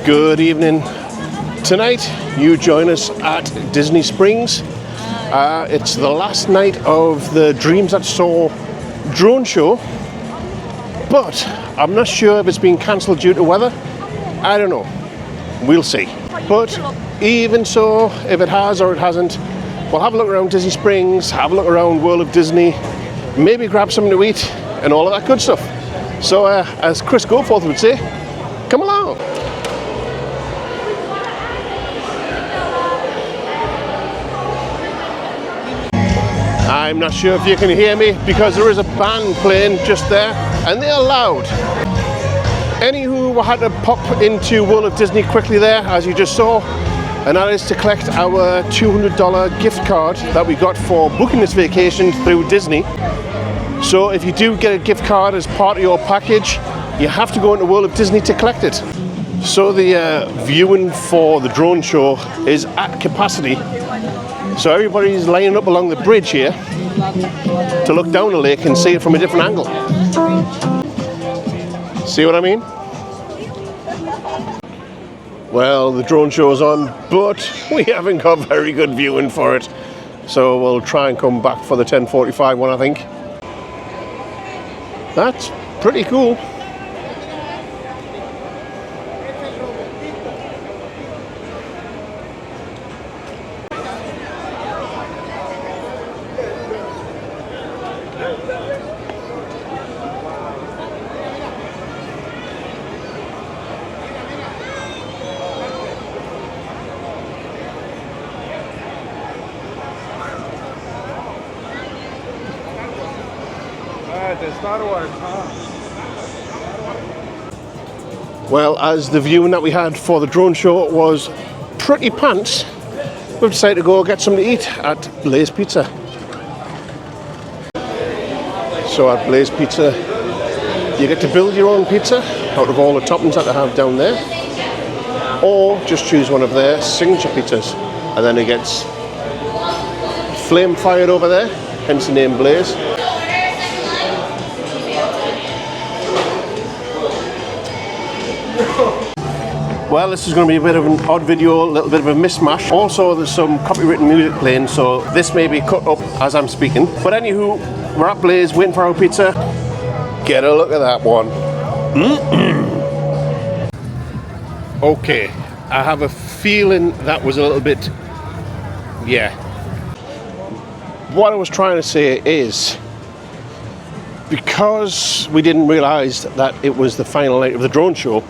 Good evening. Tonight you join us at Disney Springs. It's the last night of the Dreams at Soar drone show, but I'm not sure if it's been cancelled due to weather. I don't know. We'll see. But even so, if it has or it hasn't, we'll have a look around Disney Springs, have a look around World of Disney, maybe grab something to eat and all of that good stuff. So as Chris Goforth would say, come along. I'm not sure if you can hear me because there is a band playing just there and they're loud. Anywho, we had to pop into World of Disney quickly there, as you just saw, and that is to collect our $200 gift card that we got for booking this vacation through Disney. So if you do get a gift card as part of your package, you have to go into World of Disney to collect it. So the viewing for the drone show is at capacity. So everybody's lining up along the bridge here to look down the lake and see it from a different angle. See what I mean? Well, the drone show's on, but we haven't got very good viewing for it. So we'll try and come back for the 10:45 one, I think. That's pretty cool. Well, as the viewing that we had for the drone show was pretty pants, we've decided to go get something to eat at Blaze Pizza. So at Blaze Pizza, you get to build your own pizza out of all the toppings that they have down there, or just choose one of their signature pizzas, and then it gets flame fired over there, hence the name Blaze. Well, this is going to be a bit of an odd video, a little bit of a mismatch. Also, there's some copywritten music playing, so this may be cut up as I'm speaking. But anywho, we're at Blaze, waiting for our pizza. Get a look at that one. Okay, I have a feeling that was a little bit, yeah. What I was trying to say is, because we didn't realise that it was the final night of the drone show,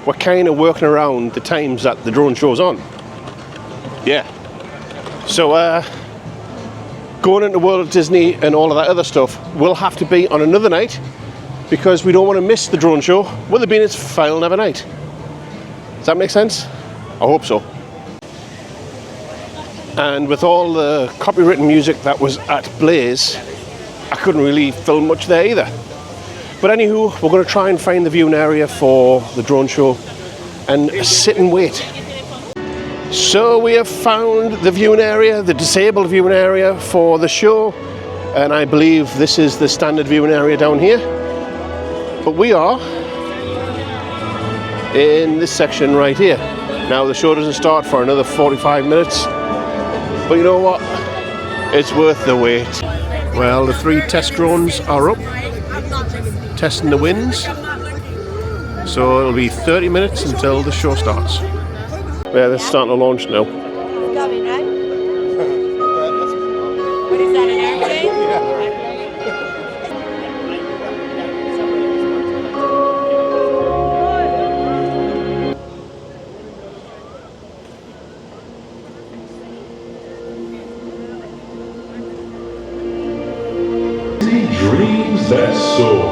we're kind of working around the times that the drone show's on. Yeah. So going into World of Disney and all of that other stuff will have to be on another night because we don't want to miss the drone show with it being its final ever night. Does that make sense? I hope so. And with all the copywritten music that was at Blaze, I couldn't really film much there either. But anywho, we're going to try and find the viewing area for the drone show and sit and wait. So we have found the viewing area, the disabled viewing area for the show, and I believe this is the standard viewing area down here. But we are in this section right here. Now the show doesn't start for another 45 minutes, but you know what? It's worth the wait. Well, the 3 test drones are up, testing the winds, so it'll be 30 minutes until the show starts. Yeah, they're starting to launch now. Going, right? What is that, an airplane? Dreams that soar.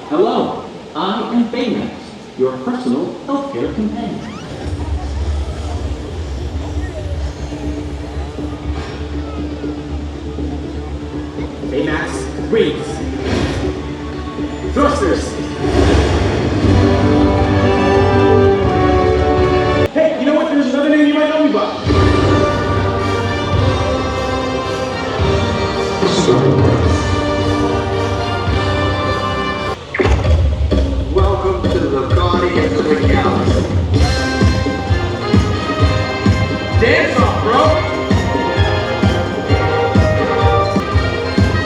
Hello, I am Baymax, your personal healthcare companion. Baymax breathes. Thrusters. Hey, you know what? There's another name you might know me by. Welcome to the Guardians of the Galaxy. Dance off, bro!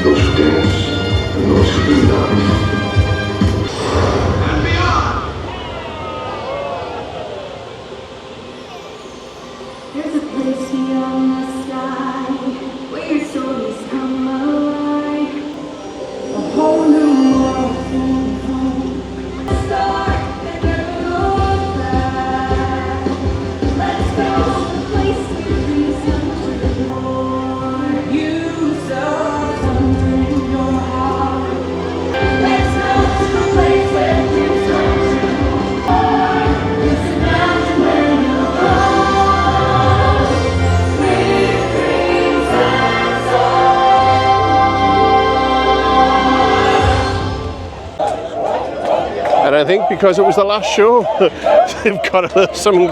Those who dance and those who do not. And beyond! There's a place beyond the sky where your stories come alive. A whole new world can come. Start and never look back. Let's go to the place where dreams come true. You saw thunder in your heart. Let's go to the place where dreams come true. It's a mountain where you're from. With dreams and And I think because it was the last show, they've got something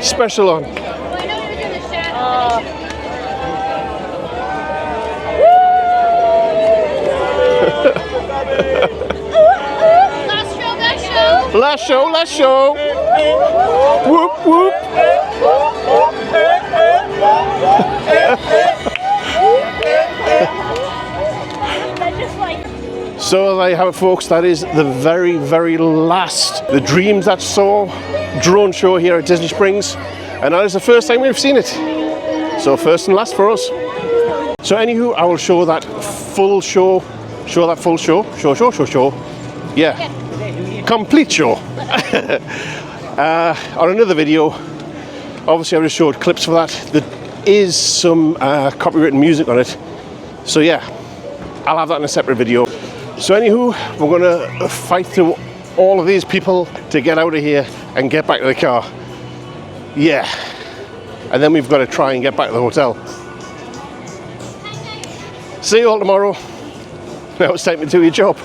special on. Last show. Whoop, whoop. So there you have it, folks. That is the very, very last The Dreams That Soar drone show here at Disney Springs. And that is the first time we've seen it. So first and last for us. So anywho, I will show that full show. Yeah. Complete show. On another video. Obviously I just showed clips for that. There is some copyrighted music on it. So yeah, I'll have that in a separate video. So anywho, we're gonna fight through all of these people to get out of here and get back to the car. Yeah. And then we've got to try and get back to the hotel. See you all tomorrow. Now it's time to do your job.